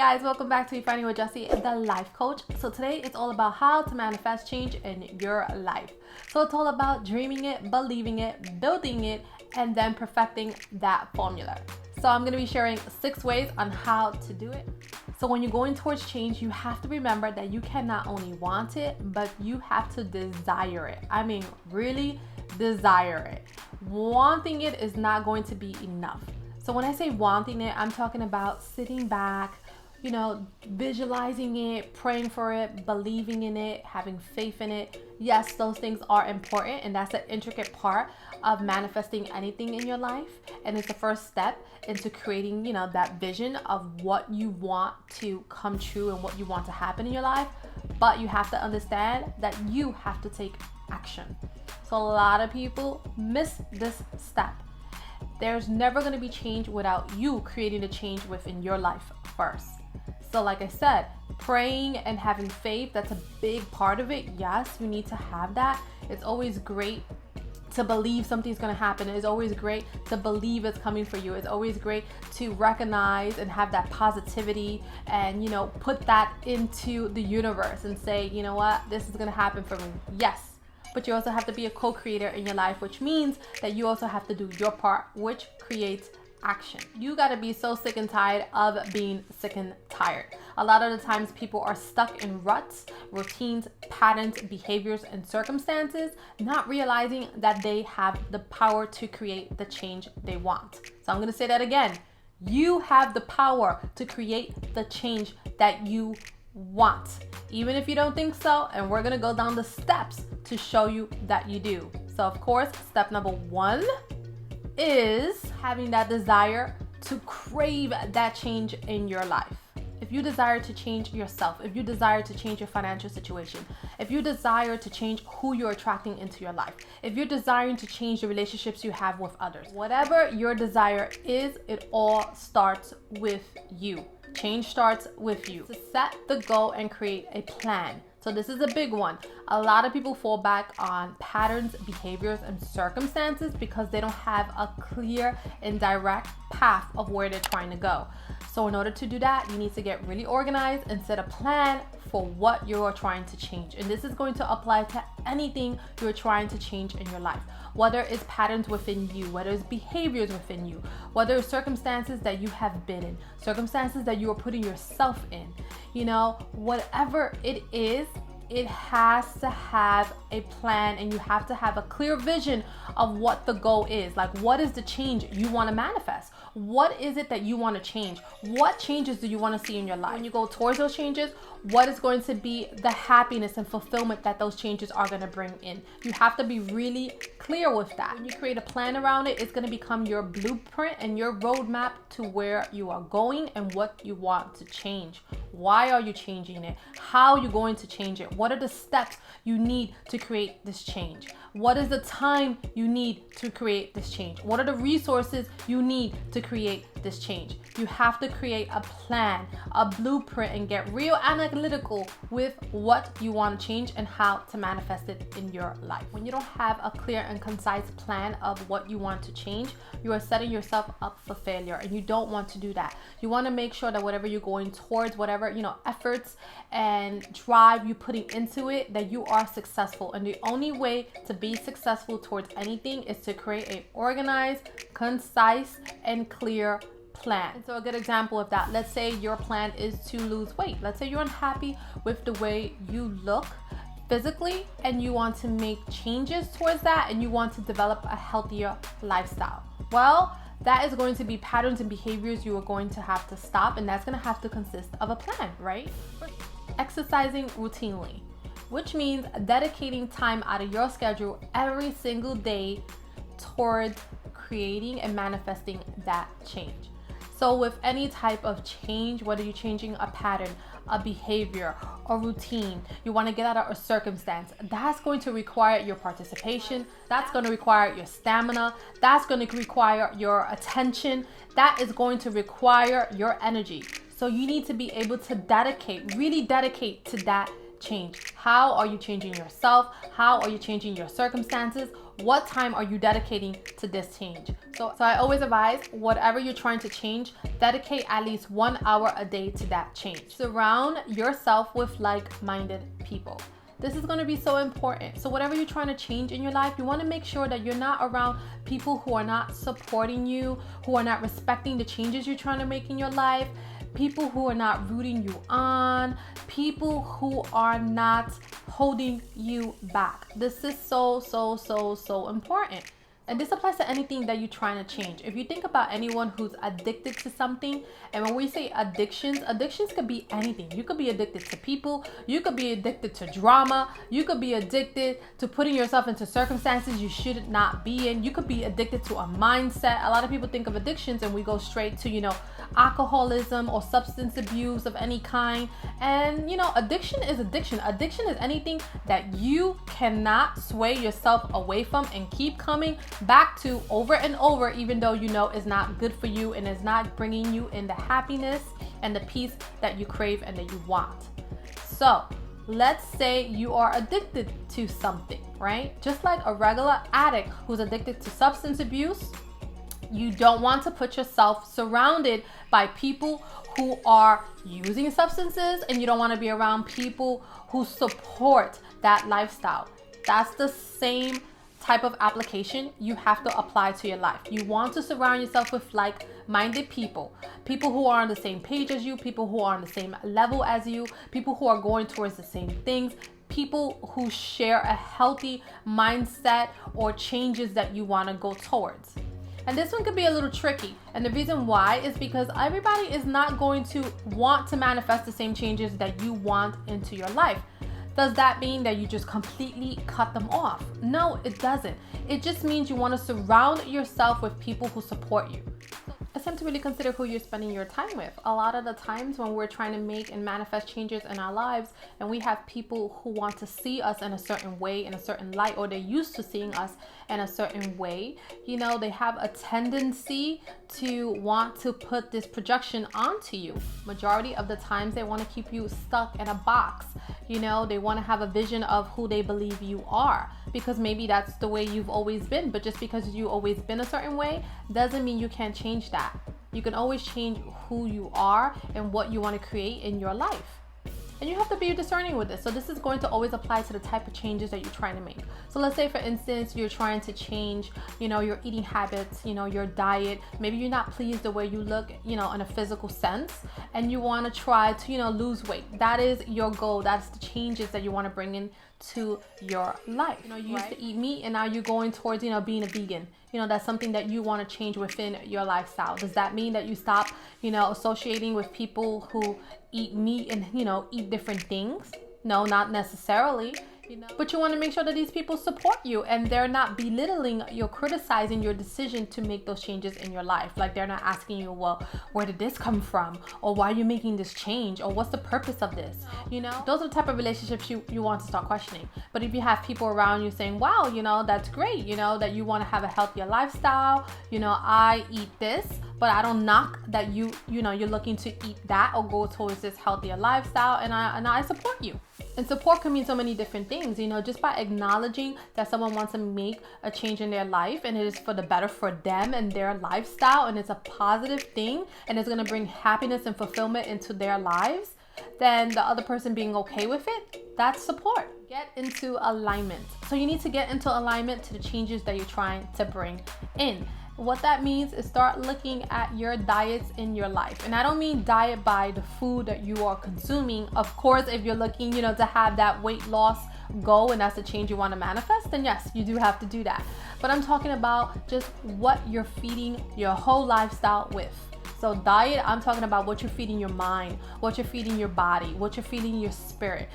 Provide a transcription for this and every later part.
guys, welcome back to Finding with Jessie, the life coach. So today it's all about how to manifest change in your life. So it's all about dreaming it, believing it, building it, and then perfecting that formula. So I'm going to be sharing 6 ways on how to do it. So when you're going towards change, you have to remember that you can not only want it, but you have to desire it. I mean, really desire it. Wanting it is not going to be enough. So when I say wanting it, I'm talking about sitting back, visualizing it, praying for it, believing in it, having faith in it. Yes, those things are important, and that's an intricate part of manifesting anything in your life. And it's the first step into creating, that vision of what you want to come true and what you want to happen in your life. But you have to understand that you have to take action. So a lot of people miss this step. There's never going to be change without you creating the change within your life first. So like I said, praying and having faith, that's a big part of it. Yes, you need to have that. It's always great to believe something's going to happen. It's always great to believe it's coming for you. It's always great to recognize and have that positivity and, put that into the universe and say, you know what, this is going to happen for me. Yes. But you also have to be a co-creator in your life, which means that you also have to do your part, which creates action. You got to be so sick and tired of being sick and tired. A lot of the times people are stuck in ruts, routines, patterns, behaviors, and circumstances, not realizing that they have the power to create the change they want. So I'm going to say that again. You have the power to create the change that you want, even if you don't think so. And we're going to go down the steps to show you that you do. So of course, step number 1 is having that desire to crave that change in your life. If you desire to change yourself, if you desire to change your financial situation, if you desire to change who you're attracting into your life, if you're desiring to change the relationships you have with others, whatever your desire is, it all starts with you. Change starts with you. To set the goal and create a plan. So this is a big one. A lot of people fall back on patterns, behaviors, and circumstances because they don't have a clear and direct path of where they're trying to go. So in order to do that, you need to get really organized and set a plan for what you're trying to change. And this is going to apply to anything you're trying to change in your life. Whether it's patterns within you, whether it's behaviors within you, whether it's circumstances that you have been in, circumstances that you are putting yourself in, whatever it is, it has to have a plan, and you have to have a clear vision of what the goal is. Like, what is the change you want to manifest? What is it that you want to change? What changes do you want to see in your life? When you go towards those changes, what is going to be the happiness and fulfillment that those changes are going to bring in? You have to be really clear with that. When you create a plan around it, it's going to become your blueprint and your roadmap to where you are going and what you want to change. Why are you changing it? How are you going to change it? What are the steps you need to create this change? What is the time you need to create this change? What are the resources you need to create this change? You have to create a plan, a blueprint, and get real analytical with what you want to change and how to manifest it in your life. When you don't have a clear and concise plan of what you want to change, you are setting yourself up for failure, and you don't want to do that. You want to make sure that whatever you're going towards, whatever, efforts and drive you're putting into it, that you are successful. And the only way to be successful towards anything is to create an organized, concise, and clear plan. So a good example of that, let's say your plan is to lose weight. Let's say you're unhappy with the way you look physically and you want to make changes towards that, and you want to develop a healthier lifestyle. Well, that is going to be patterns and behaviors you are going to have to stop, and that's going to have to consist of a plan, right? Exercising routinely, which means dedicating time out of your schedule every single day towards creating and manifesting that change. So with any type of change, whether you're changing a pattern, a behavior, a routine, you want to get out of a circumstance, that's going to require your participation. That's going to require your stamina. That's going to require your attention. That is going to require your energy. So you need to be able to really dedicate to that change? How are you changing yourself? How are you changing your circumstances? What time are you dedicating to this change? So I always advise, whatever you're trying to change, dedicate at least 1 hour a day to that change. Surround yourself with like-minded people. This is going to be so important. So whatever you're trying to change in your life, you want to make sure that you're not around people who are not supporting you, who are not respecting the changes you're trying to make in your life, people who are not rooting you on, people who are not holding you back. This is so important. And this applies to anything that you're trying to change. If you think about anyone who's addicted to something, and when we say addictions could be anything. You could be addicted to people, you could be addicted to drama, you could be addicted to putting yourself into circumstances you should not be in. You could be addicted to a mindset. A lot of people think of addictions and we go straight to, alcoholism or substance abuse of any kind. And addiction is addiction. Addiction is anything that you cannot sway yourself away from and keep coming back to over and over, even though it's not good for you and is not bringing you in the happiness and the peace that you crave and that you want. So let's say you are addicted to something, right? Just like a regular addict who's addicted to substance abuse, you don't want to put yourself surrounded by people who are using substances, and you don't want to be around people who support that lifestyle. That's the same type of application you have to apply to your life. You want to surround yourself with like-minded people who are on the same page as you, people who are on the same level as you, people who are going towards the same things, people who share a healthy mindset or changes that you want to go towards. And this one could be a little tricky. And the reason why is because everybody is not going to want to manifest the same changes that you want into your life. Does that mean that you just completely cut them off? No, it doesn't. It just means you want to surround yourself with people who support you. It's time to really consider who you're spending your time with. A lot of the times when we're trying to make and manifest changes in our lives, and we have people who want to see us in a certain way, in a certain light, or they're used to seeing us in a certain way, they have a tendency to want to put this projection onto you. Majority of the times they want to keep you stuck in a box. They want to have a vision of who they believe you are, because maybe that's the way you've always been. But just because you've always been a certain way doesn't mean you can't change that. You can always change who you are and what you want to create in your life. And you have to be discerning with this. So this is going to always apply to the type of changes that you're trying to make. So let's say, for instance, you're trying to change, your eating habits, your diet. Maybe you're not pleased the way you look, in a physical sense, and you want to try to, lose weight. That is your goal. That's the changes that you want to bring in to your life. You used to eat meat and now you're going towards, being a vegan. That's something that you want to change within your lifestyle. Does that mean that you stop, associating with people who eat meat and, eat different things? No, not necessarily. But you want to make sure that these people support you and they're not belittling or criticizing your decision to make those changes in your life. Like, they're not asking you, well, where did this come from? Or why are you making this change? Or what's the purpose of this? Those are the type of relationships you want to start questioning. But if you have people around you saying, wow, that's great, that you want to have a healthier lifestyle, I eat this, but I don't knock that you're looking to eat that or go towards this healthier lifestyle, and I support you. And support can mean so many different things, just by acknowledging that someone wants to make a change in their life and it is for the better for them and their lifestyle, and it's a positive thing and it's going to bring happiness and fulfillment into their lives, then the other person being okay with it, that's support. Get into alignment. So you need to get into alignment to the changes that you're trying to bring in. What that means is start looking at your diets in your life. And I don't mean diet by the food that you are consuming. Of course, if you're looking, to have that weight loss goal and that's the change you want to manifest, then yes, you do have to do that. But I'm talking about just what you're feeding your whole lifestyle with. So diet, I'm talking about what you're feeding your mind, what you're feeding your body, what you're feeding your spirit.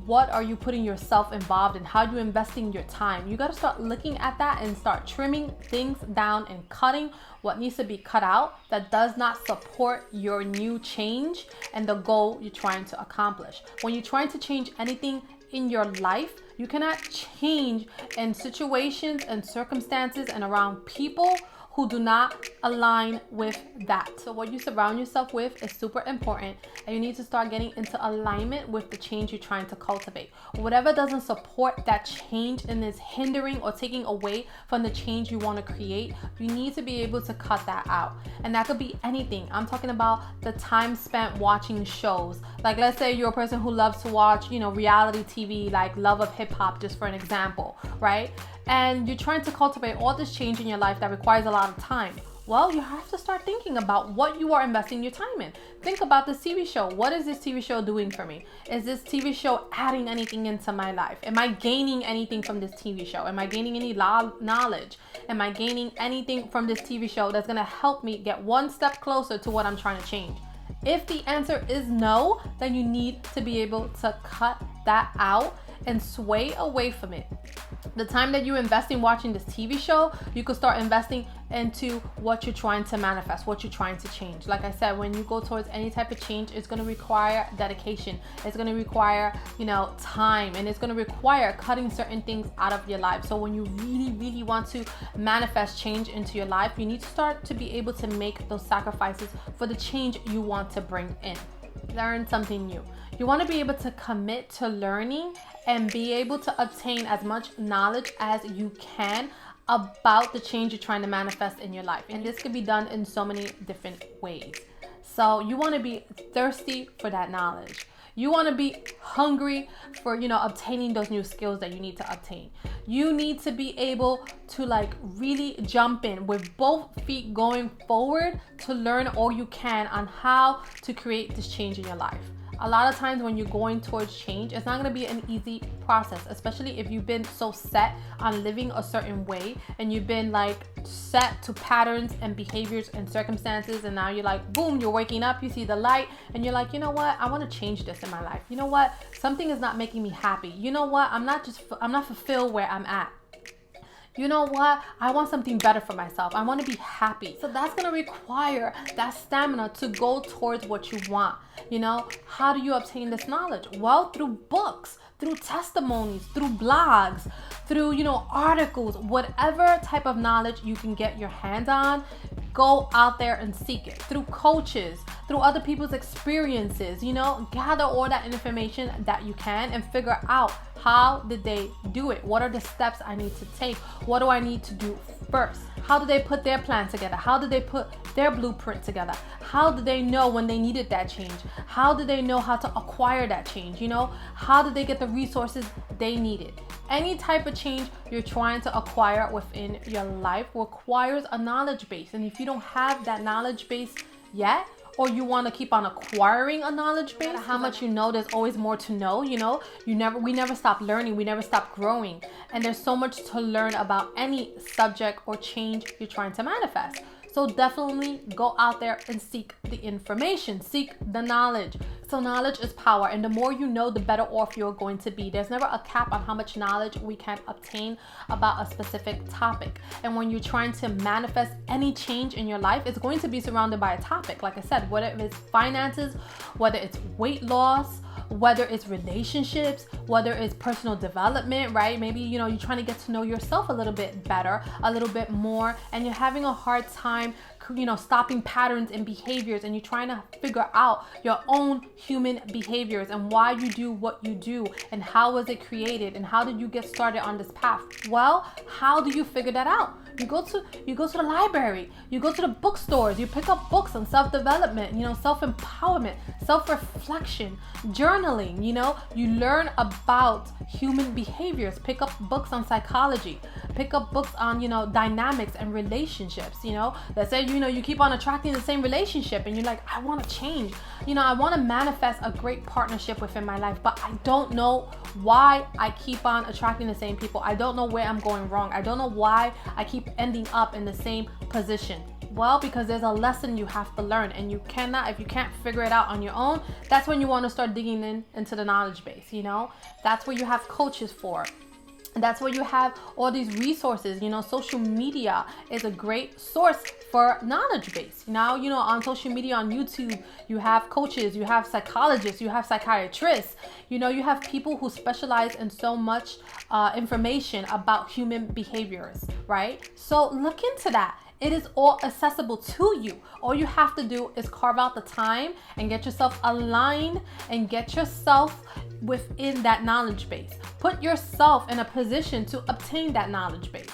What are you putting yourself involved in? How are you investing your time? You got to start looking at that and start trimming things down and cutting what needs to be cut out that does not support your new change and the goal you're trying to accomplish. When you're trying to change anything in your life, you cannot change in situations and circumstances and around people who do not align with that. So what you surround yourself with is super important, and you need to start getting into alignment with the change you're trying to cultivate. Whatever doesn't support that change and is hindering or taking away from the change you want to create, you need to be able to cut that out. And that could be anything. I'm talking about the time spent watching shows. Like, let's say you're a person who loves to watch, reality TV, like Love of Hip Hop, just for an example, right? And you're trying to cultivate all this change in your life that requires a lot of time. Well, you have to start thinking about what you are investing your time in. Think about this TV show. What is this TV show doing for me? Is this TV show adding anything into my life? Am I gaining anything from this TV show? Am I gaining any knowledge? Am I gaining anything from this TV show that's going to help me get one step closer to what I'm trying to change? If the answer is no, then you need to be able to cut that out and sway away from it. The time that you invest in watching this TV show, you could start investing into what you're trying to manifest, what you're trying to change. Like I said, when you go towards any type of change, it's going to require dedication. It's going to require, time, and it's going to require cutting certain things out of your life. So when you really, really want to manifest change into your life, you need to start to be able to make those sacrifices for the change you want to bring in. Learn something new. You want to be able to commit to learning and be able to obtain as much knowledge as you can about the change you're trying to manifest in your life. And this can be done in so many different ways. So you want to be thirsty for that knowledge. You want to be hungry for, obtaining those new skills that you need to obtain. You need to be able to really jump in with both feet going forward to learn all you can on how to create this change in your life. A lot of times when you're going towards change, it's not going to be an easy process, especially if you've been so set on living a certain way and you've been set to patterns and behaviors and circumstances, and now you're boom, you're waking up, you see the light, and you're you know what, I want to change this in my life. You know what, something is not making me happy. You know what, I'm not fulfilled where I'm at. You know what? I want something better for myself. I want to be happy. So that's going to require that stamina to go towards what you want. How do you obtain this knowledge? Well, through books, through testimonies, through blogs, through, articles, whatever type of knowledge you can get your hands on, go out there and seek it. Through coaches, through other people's experiences, gather all that information that you can and figure out how did they do it? What are the steps I need to take? What do I need to do first? How do they put their plan together? How do they put their blueprint together? How do they know when they needed that change? How do they know how to acquire that change? How did they get the resources they needed? Any type of change you're trying to acquire within your life requires a knowledge base. And if you don't have that knowledge base yet, or you want to keep on acquiring a knowledge base, how much there's always more to know. We never stop learning, we never stop growing, and there's so much to learn about any subject or change you're trying to manifest. So definitely go out there and seek the information, seek the knowledge. So knowledge is power, and the more you know, the better off you're going to be. There's never a cap on how much knowledge we can obtain about a specific topic. And when you're trying to manifest any change in your life, it's going to be surrounded by a topic. Like I said, whether it's finances, whether it's weight loss, whether it's relationships, whether it's personal development, right? Maybe, you're trying to get to know yourself a little bit better, a little bit more, and you're having a hard time, stopping patterns and behaviors, and you're trying to figure out your own human behaviors and why you do what you do and how was it created and how did you get started on this path. Well, how do you figure that out? You go to the library, you go to the bookstores, you pick up books on self-development, self-empowerment, self-reflection, journaling, you learn about human behaviors, pick up books on psychology, pick up books on, dynamics and relationships, let's say, you keep on attracting the same relationship and you're I want to change, I want to manifest a great partnership within my life, but I don't know why I keep on attracting the same people. I don't know where I'm going wrong. I don't know why I keep ending up in the same position. Well, because there's a lesson you have to learn, and if you can't figure it out on your own, that's when you want to start digging into the knowledge base. That's what you have coaches for. That's where you have all these resources. Social media is a great source for knowledge base. Now, on social media, on YouTube, you have coaches, you have psychologists, you have psychiatrists, you have people who specialize in so much information about human behaviors, right? So look into that. It is all accessible to you. All you have to do is carve out the time and get yourself aligned and get yourself within that knowledge base. Put yourself in a position to obtain that knowledge base.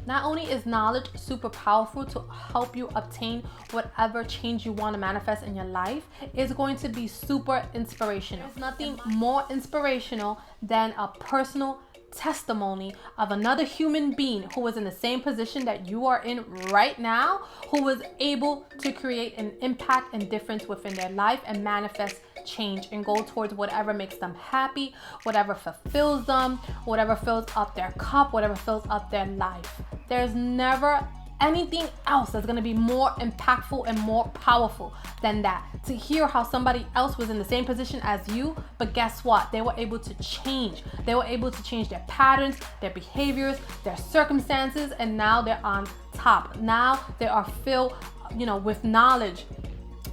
Not only is knowledge super powerful to help you obtain whatever change you want to manifest in your life, it's going to be super inspirational. There's nothing more inspirational than a personal testimony of another human being who was in the same position that you are in right now, who was able to create an impact and difference within their life and manifest change and go towards whatever makes them happy, whatever fulfills them, whatever fills up their cup, whatever fills up their life. There's never anything else that's going to be more impactful and more powerful than that. To hear how somebody else was in the same position as you, but guess what? They were able to change. They were able to change their patterns, their behaviors, their circumstances, and now they're on top. Now they are filled, with knowledge.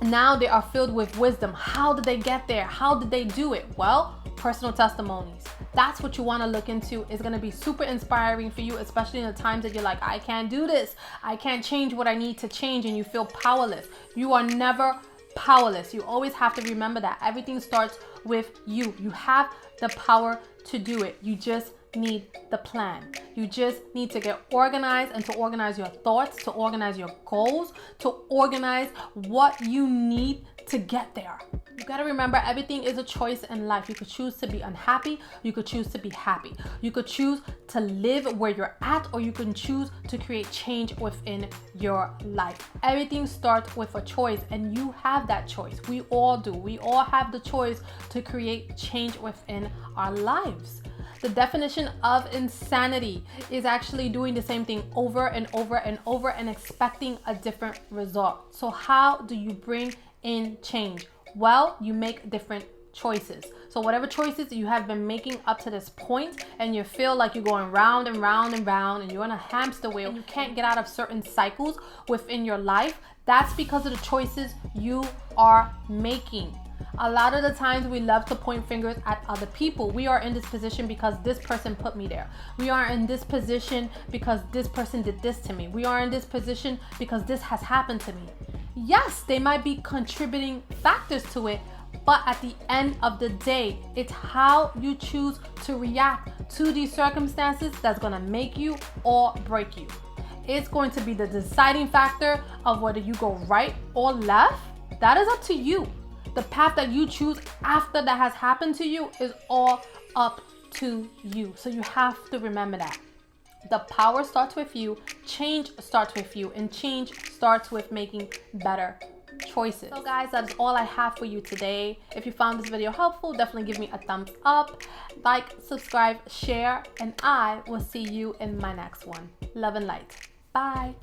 Now they are filled with wisdom. How did they get there? How did they do it? Well, personal testimonies. That's what you want to look into. It's going to be super inspiring for you, especially in the times that you're like, I can't do this. I can't change what I need to change, and you feel powerless. You are never powerless. You always have to remember that everything starts with you. You have the power to do it. You just need the plan. You just need to get organized, and to organize your thoughts, to organize your goals, to organize what you need to get there. You got to remember, everything is a choice in life. You could choose to be unhappy. You could choose to be happy. You could choose to live where you're at, or you can choose to create change within your life. Everything starts with a choice, and you have that choice. We all do. We all have the choice to create change within our lives. The definition of insanity is actually doing the same thing over and over and over and expecting a different result. So how do you bring in change? Well, you make different choices. So whatever choices you have been making up to this point, and you feel like you're going round and round and round, and you're on a hamster wheel, and you can't get out of certain cycles within your life, that's because of the choices you are making. A lot of the times we love to point fingers at other people. We are in this position because this person put me there. We are in this position because this person did this to me. We are in this position because this has happened to me. Yes, they might be contributing factors to it, but at the end of the day, it's how you choose to react to these circumstances that's going to make you or break you. It's going to be the deciding factor of whether you go right or left. That is up to you. The path that you choose after that has happened to you is all up to you. So you have to remember that. The power starts with you, change starts with you, and change starts with making better choices. So guys, that is all I have for you today. If you found this video helpful, definitely give me a thumbs up, like, subscribe, share, and I will see you in my next one. Love and light. Bye.